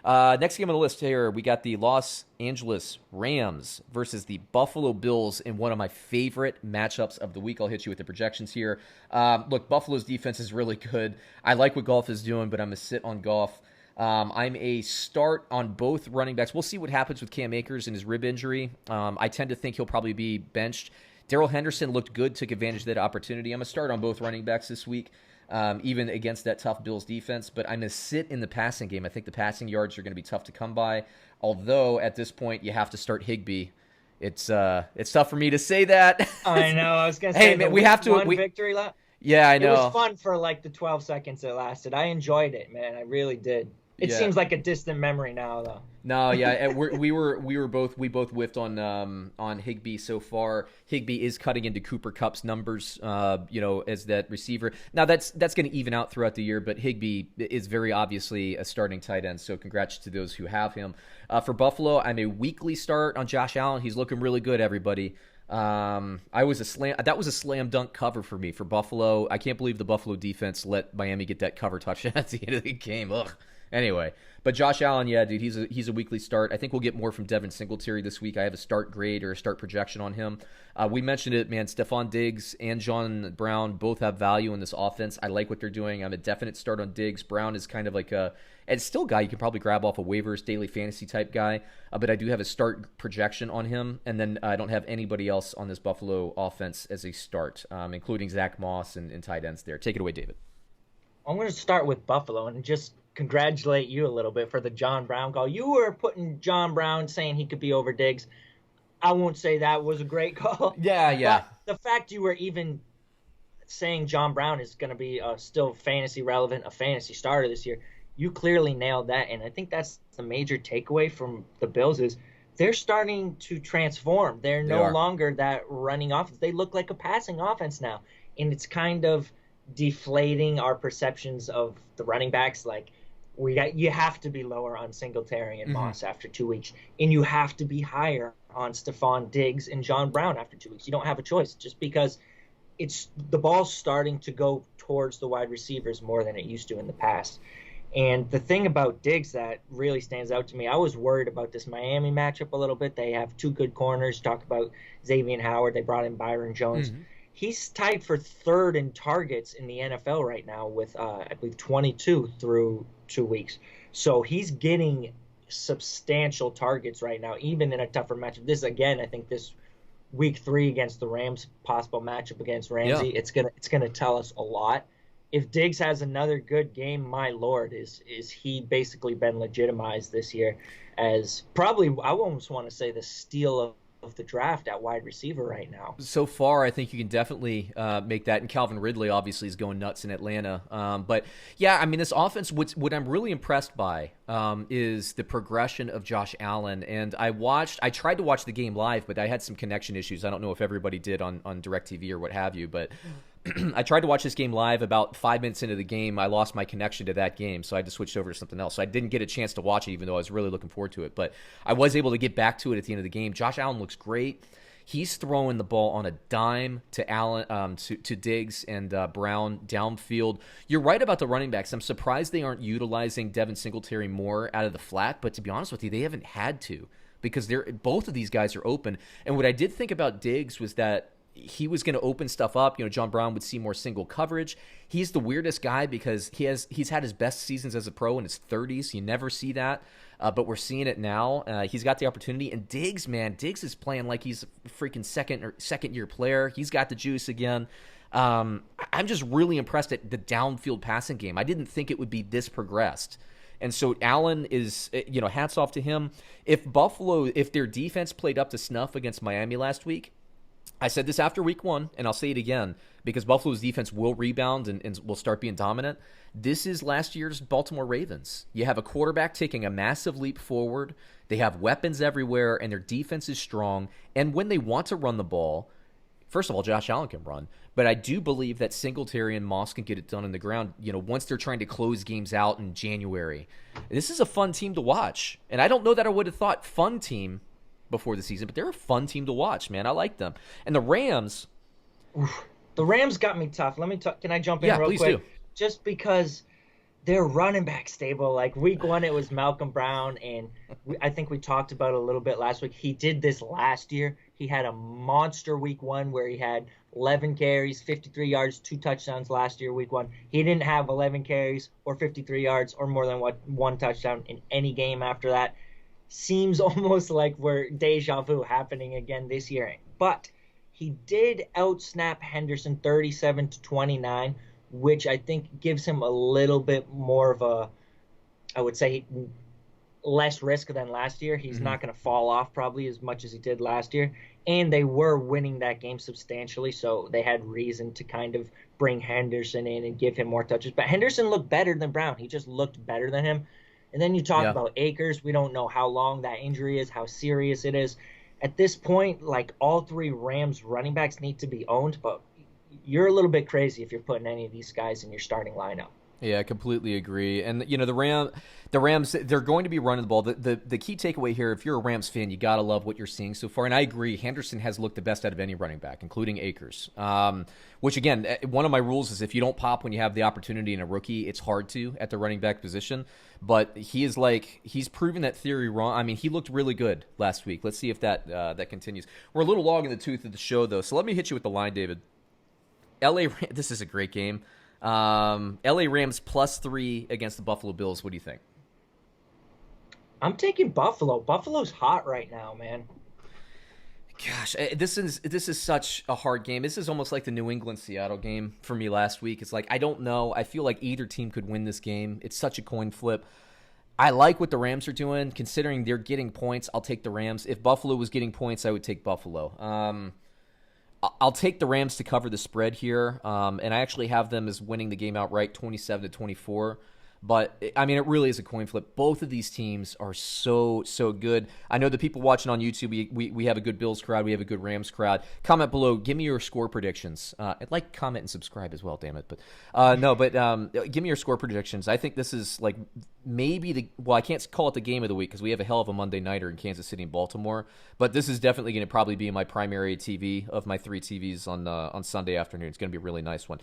Next game on the list here, we got the Los Angeles Rams versus the Buffalo Bills in one of my favorite matchups of the week. I'll hit you with the projections here. Look, Buffalo's defense is really good. I like what Goff is doing, but I'm going to sit on Goff. I'm a start on both running backs. We'll see what happens with Cam Akers and his rib injury. I tend to think he'll probably be benched. Darrell Henderson looked good, took advantage of that opportunity. I'm going to start on both running backs this week, even against that tough Bills defense. But I'm going to sit in the passing game. I think the passing yards are going to be tough to come by. Although, at this point, you have to start Higbee. It's tough for me to say that. I know. I was going to say, hey, man, we have to. Victory lap. Yeah, I know. It was fun for like the 12 seconds it lasted. I enjoyed it, man. I really did. It seems like a distant memory now, though. No, yeah, we both whiffed on Higbee so far. Higbee is cutting into Cooper Kupp's numbers, as that receiver. Now that's going to even out throughout the year, but Higbee is very obviously a starting tight end. So congrats to those who have him. For Buffalo, I'm a weekly start on Josh Allen. He's looking really good, everybody. That was a slam dunk cover for me for Buffalo. I can't believe the Buffalo defense let Miami get that cover touchdown at the end of the game. Ugh. Anyway, but Josh Allen, yeah, dude, he's a weekly start. I think we'll get more from Devin Singletary this week. I have a start grade or a start projection on him. We mentioned it, man. Stephon Diggs and John Brown both have value in this offense. I like what they're doing. I'm a definite start on Diggs. Brown is kind of like it's still a guy you can probably grab off of waivers, daily fantasy type guy. But I do have a start projection on him, and then I don't have anybody else on this Buffalo offense as a start, including Zach Moss and tight ends there. Take it away, David. I'm going to start with Buffalo and just congratulate you a little bit for the John Brown call. You were putting John Brown saying he could be over Diggs. I won't say that was a great call. Yeah. But the fact you were even saying John Brown is going to be still fantasy relevant, a fantasy starter this year, you clearly nailed that. And I think that's the major takeaway from the Bills is they're starting to transform. They're no longer that running offense. They look like a passing offense now. And it's kind of deflating our perceptions of the running backs. Like, you have to be lower on Singletary and Moss after 2 weeks, and you have to be higher on Stephon Diggs and John Brown after 2 weeks. You don't have a choice just because the ball's starting to go towards the wide receivers more than it used to in the past. And the thing about Diggs that really stands out to me, I was worried about this Miami matchup a little bit. They have two good corners. Talk about Xavier Howard. They brought in Byron Jones. He's tied for third in targets in the NFL right now with, I believe, 22 through 2 weeks. So he's getting substantial targets right now, even in a tougher matchup. This, again, I think this week 3 against the Rams, possible matchup against Ramsey, it's gonna tell us a lot. If Diggs has another good game, my Lord, is he basically been legitimized this year as probably, I almost want to say, the steal of the draft at wide receiver right now. So far, I think you can definitely make that. And Calvin Ridley obviously is going nuts in Atlanta. But yeah, I mean, this offense, what I'm really impressed by is the progression of Josh Allen. And I tried to watch the game live, but I had some connection issues. I don't know if everybody did on DirecTV or what have you, but I tried to watch this game live. About 5 minutes into the game, I lost my connection to that game, so I had to switch over to something else. So I didn't get a chance to watch it, even though I was really looking forward to it. But I was able to get back to it at the end of the game. Josh Allen looks great. He's throwing the ball on a dime to Allen, to Diggs and Brown downfield. You're right about the running backs. I'm surprised they aren't utilizing Devin Singletary more out of the flat. But to be honest with you, they haven't had to because both of these guys are open. And what I did think about Diggs was that he was going to open stuff up. John Brown would see more single coverage. He's the weirdest guy because he's had his best seasons as a pro in his 30s. You never see that, but we're seeing it now. He's got the opportunity. And Diggs is playing like he's a freaking second year player. He's got the juice again. I'm just really impressed at the downfield passing game. I didn't think it would be this progressed. And so Allen is, hats off to him. If their defense played up to snuff against Miami last week, I said this after week 1, and I'll say it again, because Buffalo's defense will rebound and will start being dominant. This is last year's Baltimore Ravens. You have a quarterback taking a massive leap forward. They have weapons everywhere, and their defense is strong. And when they want to run the ball, first of all, Josh Allen can run. But I do believe that Singletary and Moss can get it done on the ground, once they're trying to close games out in January. This is a fun team to watch. And I don't know that I would have thought fun team before the season, but they're a fun team to watch, man. I like them. And the Rams. The Rams got me tough. Let me talk. Can I jump in real quick? Yeah, please do. Just because their running back stable. Like week 1, it was Malcolm Brown, and I think we talked about it a little bit last week. He did this last year. He had a monster week 1 where he had 11 carries, 53 yards, 2 touchdowns last year, week 1. He didn't have 11 carries or 53 yards or more than 1 touchdown in any game after that. Seems almost like we're deja vu happening again this year. But he did outsnap Henderson 37-29, which I think gives him a little bit more of a, I would say, less risk than last year. He's not going to fall off probably as much as he did last year. And they were winning that game substantially, so they had reason to kind of bring Henderson in and give him more touches. But Henderson looked better than Brown. He just looked better than him. And then you talk about Akers. We don't know how long that injury is, how serious it is. At this point, like all 3 Rams running backs need to be owned, but you're a little bit crazy if you're putting any of these guys in your starting lineup. Yeah, I completely agree. And the Rams, they're going to be running the ball. The key takeaway here, if you're a Rams fan, you gotta love what you're seeing so far. And I agree, Henderson has looked the best out of any running back, including Akers. Which again, one of my rules is if you don't pop when you have the opportunity in a rookie, it's hard to at the running back position. But he's proven that theory wrong. I mean, he looked really good last week. Let's see if that continues. We're a little long in the tooth of the show though, so let me hit you with the line, David. This is a great game. LA Rams +3 against the Buffalo Bills. What do you think? I'm taking Buffalo. Buffalo's hot right now, man. Gosh, this is such a hard game. This is almost like the New England-Seattle game for me last week. It's like, I don't know. I feel like either team could win this game. It's such a coin flip. I like what the Rams are doing. Considering they're getting points, I'll take the Rams. If Buffalo was getting points, I would take Buffalo. I'll take the Rams to cover the spread here, and I actually have them as winning the game outright, 27-24. But, I mean, it really is a coin flip. Both of these teams are so good. I know the people watching on YouTube, we have a good Bills crowd. We have a good Rams crowd. Comment below. Give me your score predictions. Like, comment, and subscribe as well, damn it. But give me your score predictions. I think this is, like, maybe I can't call it the game of the week because we have a hell of a Monday nighter in Kansas City and Baltimore. But this is definitely going to probably be my primary TV of my 3 TVs on Sunday afternoon. It's going to be a really nice one.